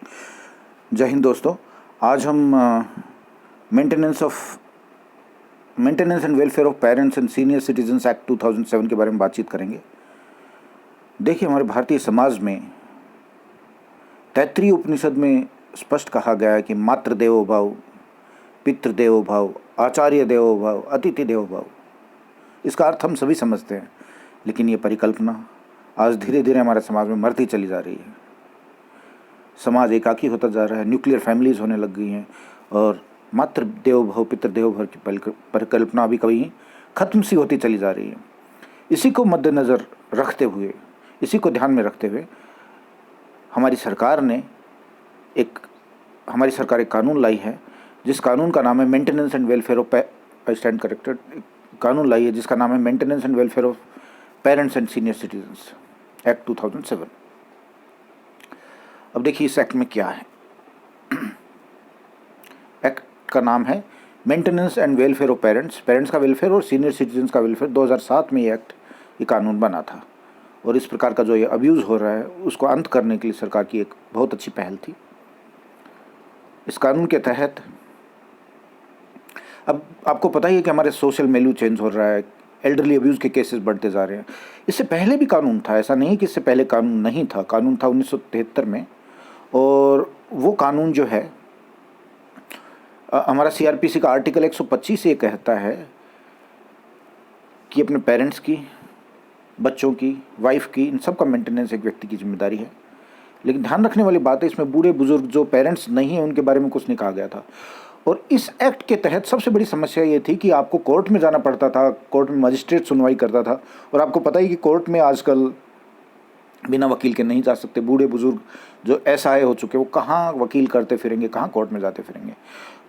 जय हिंद दोस्तों। आज हम maintenance and welfare of parents and senior citizens act 2007 के बारे में बातचीत करेंगे। देखिए, हमारे भारतीय समाज में तैत्तिरीय उपनिषद में स्पष्ट कहा गया है कि मातृ देवो भव, पितृ देवो भव, आचार्य देवो भव, अतिथि देवो भव। इसका अर्थ हम सभी समझते हैं, लेकिन ये परिकल्पना आज धीरे धीरे हमारे समाज में मरती चली जा रही है। समाज एकाकी होता जा रहा है, न्यूक्लियर फैमिलीज होने लग गई हैं और मातृ देवो भव, पितृ देवो भव की परिकल्पना अभी कभी खत्म सी होती चली जा रही है। इसी को मद्देनज़र रखते हुए, इसी को ध्यान में रखते हुए हमारी सरकार एक कानून लाई है, जिस कानून का नाम है मेंटेनेंस एंड वेलफेयर ऑफ कानून लाई है जिसका नाम है maintenance and welfare of parents and senior citizens act 2007। अब देखिए इस एक्ट में क्या है। एक्ट का नाम है maintenance and welfare of parents का वेलफेयर और सीनियर सिटीजन्स का वेलफेयर। 2007 में ये कानून बना था और इस प्रकार का जो ये अब्यूज़ हो रहा है उसको अंत करने के लिए सरकार की एक बहुत अच्छी पहल थी। इस कानून के तहत अब आपको पता ही है कि हमारे सोशल मिलियू चेंज हो रहा है, एल्डरली अब्यूज़ के केसेस बढ़ते जा रहे हैं। इससे पहले भी कानून था, ऐसा नहीं कि इससे पहले कानून नहीं था। कानून था 1973 में, और वो कानून जो है हमारा सीआरपीसी का आर्टिकल 125 ये कहता है कि अपने पेरेंट्स की, बच्चों की, वाइफ की, इन सब का मेंटेनेंस एक व्यक्ति की जिम्मेदारी है। लेकिन ध्यान रखने वाली बात है, इसमें बूढ़े बुजुर्ग जो पेरेंट्स नहीं हैं उनके बारे में कुछ नहीं कहा गया था। और इस एक्ट के तहत सबसे बड़ी समस्या ये थी कि आपको कोर्ट में जाना पड़ता था, कोर्ट में मजिस्ट्रेट सुनवाई करता था। और आपको पता ही कि कोर्ट में आजकल बिना वकील के नहीं जा सकते। बूढ़े बुजुर्ग जो एसआई हो चुके वो कहाँ वकील करते फिरेंगे, कहाँ कोर्ट में जाते फिरेंगे।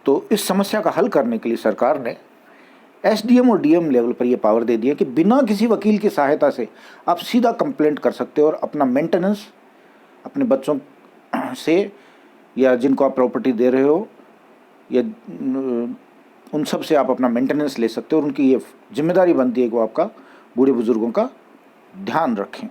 तो इस समस्या का हल करने के लिए सरकार ने एसडीएम और डीएम लेवल पर ये पावर दे दिया कि बिना किसी वकील की सहायता से आप सीधा कंप्लेंट कर सकते हो और अपना मेंटेनेंस अपने बच्चों से या जिनको आप प्रॉपर्टी दे रहे हो या उन सब से आप अपना मेंटेनेंस ले सकते हो। और उनकी ये जिम्मेदारी बनती है कि वो आपका, बूढ़े बुजुर्गों का ध्यान रखें।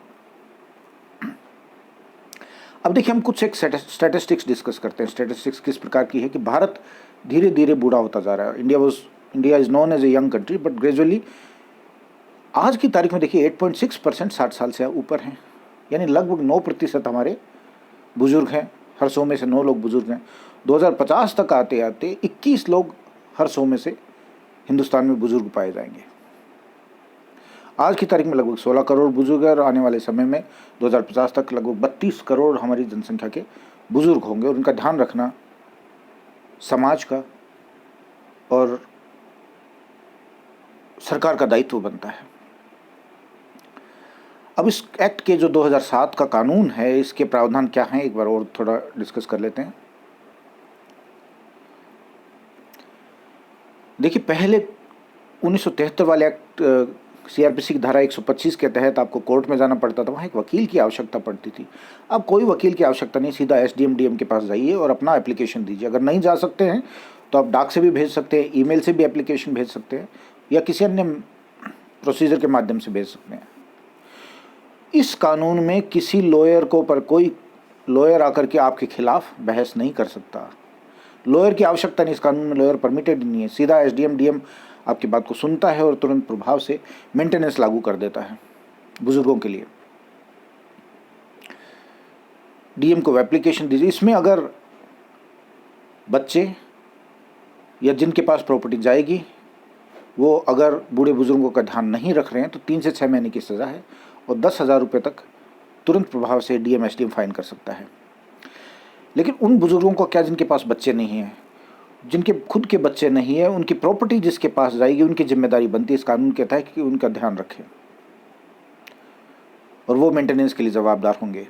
अब देखिए, हम कुछ एक स्टैटिस्टिक्स डिस्कस करते हैं। स्टैटिस्टिक्स किस प्रकार की है कि भारत धीरे धीरे बूढ़ा होता जा रहा है। India is known as a young country, but gradually आज की तारीख में देखिए 8.6% 60 साल से ऊपर हैं, यानी लगभग 9% हमारे बुजुर्ग हैं। हर 100 में से 9 लोग बुजुर्ग हैं। 2050 तक आते आते 21 लोग हर 100 में से हिंदुस्तान में बुजुर्ग पाए जाएंगे। आज की तारीख में लगभग 16 करोड़ बुजुर्ग हैं और आने वाले समय में 2050 तक लगभग 32 करोड़ हमारी जनसंख्या के बुजुर्ग होंगे। और उनका ध्यान रखना समाज का और सरकार का दायित्व बनता है। अब इस एक्ट के जो 2007 का कानून है, इसके प्रावधान क्या हैं, एक बार और थोड़ा डिस्कस कर लेते हैं। देखिए, पहले 1973 वाले एक्ट सीआरपीसी की धारा 125 के तहत आपको कोर्ट में जाना पड़ता था, वहाँ एक वकील की आवश्यकता पड़ती थी। अब कोई वकील की आवश्यकता नहीं, सीधा एसडीएम डीएम के पास जाइए और अपना एप्लीकेशन दीजिए। अगर नहीं जा सकते हैं तो आप डाक से भी भेज सकते हैं, ईमेल से भी एप्लीकेशन भेज सकते हैं, या किसी अन्य प्रोसीजर के माध्यम से भेज सकते हैं। इस कानून में किसी लॉयर को पर कोई लॉयर आकर के आपके खिलाफ बहस नहीं कर सकता। लॉयर की आवश्यकता नहीं, इस कानून में लॉयर परमिटेड नहीं है। सीधा एसडीएम डीएम आपकी बात को सुनता है और तुरंत प्रभाव से मेंटेनेंस लागू कर देता है बुजुर्गों के लिए। डीएम को एप्लीकेशन दीजिए। इसमें अगर बच्चे या जिनके पास प्रॉपर्टी जाएगी वो अगर बूढ़े बुजुर्गों का ध्यान नहीं रख रहे हैं तो 3 से 6 महीने की सज़ा है और 10,000 रुपये तक तुरंत प्रभाव से डीएम एसडीएम फाइन कर सकता है। लेकिन उन बुजुर्गों को क्या, जिनके पास बच्चे नहीं हैं, जिनके खुद के बच्चे नहीं है, उनकी प्रॉपर्टी जिसके पास जाएगी उनकी जिम्मेदारी बनती है इस कानून के तहत कि उनका ध्यान रखें और वो मेंटेनेंस के लिए जवाबदार होंगे।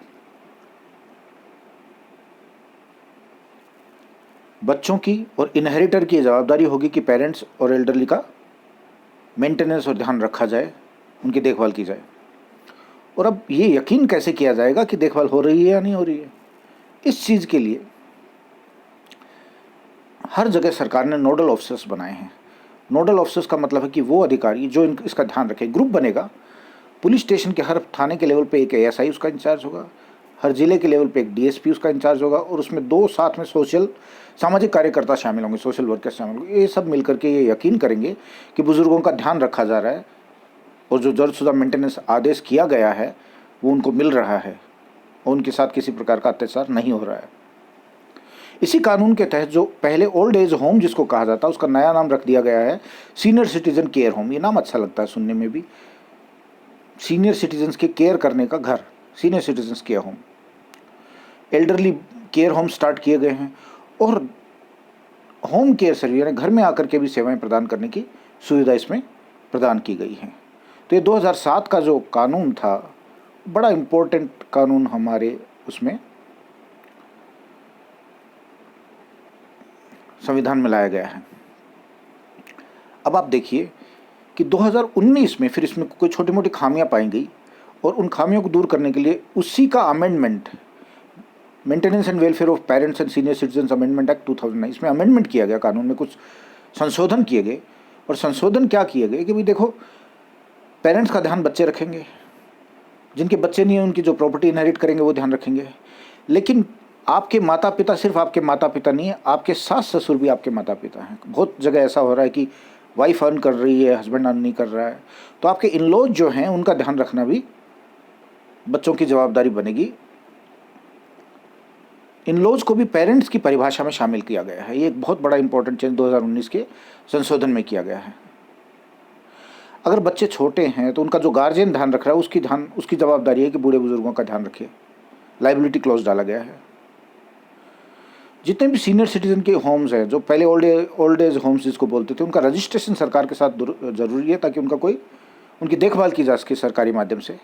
बच्चों की और इनहेरिटर की जवाबदारी होगी कि पेरेंट्स और एल्डरली का मेंटेनेंस और ध्यान रखा जाए, उनकी देखभाल की जाए। और अब ये यकीन कैसे किया जाएगा कि देखभाल हो रही है या नहीं हो रही है? इस चीज़ के लिए हर जगह सरकार ने नोडल ऑफिसर्स बनाए हैं। नोडल ऑफिसर्स का मतलब है कि वो अधिकारी जो इसका ध्यान रखे। ग्रुप बनेगा, पुलिस स्टेशन के हर थाने के लेवल पे एक एएसआई उसका इंचार्ज होगा, हर जिले के लेवल पे एक डीएसपी उसका इंचार्ज होगा और उसमें 2 साथ में सामाजिक कार्यकर्ता शामिल होंगे, सोशल वर्कर शामिल होंगे। ये सब मिलकर के ये यकीन करेंगे कि बुज़ुर्गों का ध्यान रखा जा रहा है और जो जल्दशुदा मेंटेनेंस आदेश किया गया है वो उनको मिल रहा है और उनके साथ किसी प्रकार का अत्याचार नहीं हो रहा है। इसी कानून के तहत जो पहले ओल्ड एज होम जिसको कहा जाता है उसका नया नाम रख दिया गया है सीनियर सिटीजन केयर होम। ये नाम अच्छा लगता है सुनने में भी, सीनियर सिटीजन्स के केयर करने का घर, senior citizens care home. Elderly care home start किए गए हैं और होम केयर सर्विस यानी घर में आकर के भी सेवाएं प्रदान करने की सुविधा इसमें प्रदान की गई है। तो ये 2007 का जो कानून था बड़ा इम्पोर्टेंट कानून हमारे उसमें संविधान में लाया गया है। अब आप देखिए कि 2019 में फिर इसमें कोई छोटी मोटी खामियां पाई गई और उन खामियों को दूर करने के लिए उसी का amendment, maintenance and welfare of parents and senior citizens amendment act 2009, इसमें अमेंडमेंट किया गया, कानून में कुछ संशोधन किए गए। और संशोधन क्या किए गए कि भाई देखो, पेरेंट्स का ध्यान बच्चे रखेंगे, जिनके बच्चे नहीं हैं उनकी जो प्रॉपर्टी इनहेरिट करेंगे वो ध्यान रखेंगे, लेकिन आपके माता पिता सिर्फ आपके माता पिता नहीं है, आपके सास ससुर भी आपके माता पिता हैं। बहुत जगह ऐसा हो रहा है कि वाइफ अर्न कर रही है, हस्बैंड अर्न नहीं कर रहा है, तो आपके इन लॉज जो हैं उनका ध्यान रखना भी बच्चों की जवाबदारी बनेगी। इन लॉज को भी पेरेंट्स की परिभाषा में शामिल किया गया है। ये एक बहुत बड़ा इंपॉर्टेंट चेंज 2019 के संशोधन में किया गया है। अगर बच्चे छोटे हैं तो उनका जो गार्जियन ध्यान रख रहा है उसकी जवाबदारी है कि बूढ़े बुजुर्गों का ध्यान रखे। लाइबिलिटी क्लॉज डाला गया है। जितने भी सीनियर सिटीजन के होम्स हैं, जो पहले ओल्ड एज होम्स जिसको बोलते थे, उनका रजिस्ट्रेशन सरकार के साथ ज़रूरी है ताकि उनकी देखभाल की जा सके सरकारी माध्यम से।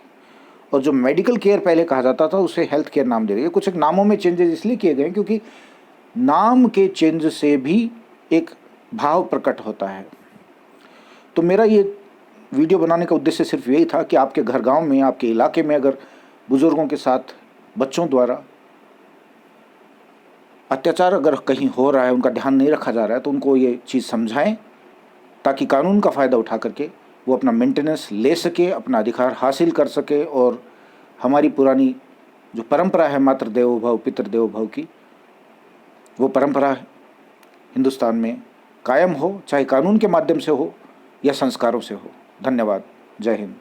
और जो मेडिकल केयर पहले कहा जाता था उसे हेल्थ केयर नाम दे दिया। कुछ एक नामों में चेंजेस इसलिए किए गए क्योंकि नाम के चेंज से भी एक भाव प्रकट होता है। तो मेरा ये वीडियो बनाने का उद्देश्य सिर्फ यही था कि आपके घर गांव में, आपके इलाके में अगर बुज़ुर्गों के साथ बच्चों द्वारा अत्याचार अगर कहीं हो रहा है, उनका ध्यान नहीं रखा जा रहा है, तो उनको ये चीज़ समझाएं ताकि कानून का फ़ायदा उठा करके वो अपना मेंटेनेंस ले सके, अपना अधिकार हासिल कर सके और हमारी पुरानी जो परंपरा है मातृ देवो भव पितृ देवो भव की, वो परंपरा हिंदुस्तान में कायम हो, चाहे कानून के माध्यम से हो या संस्कारों से हो। धन्यवाद। जय हिंद।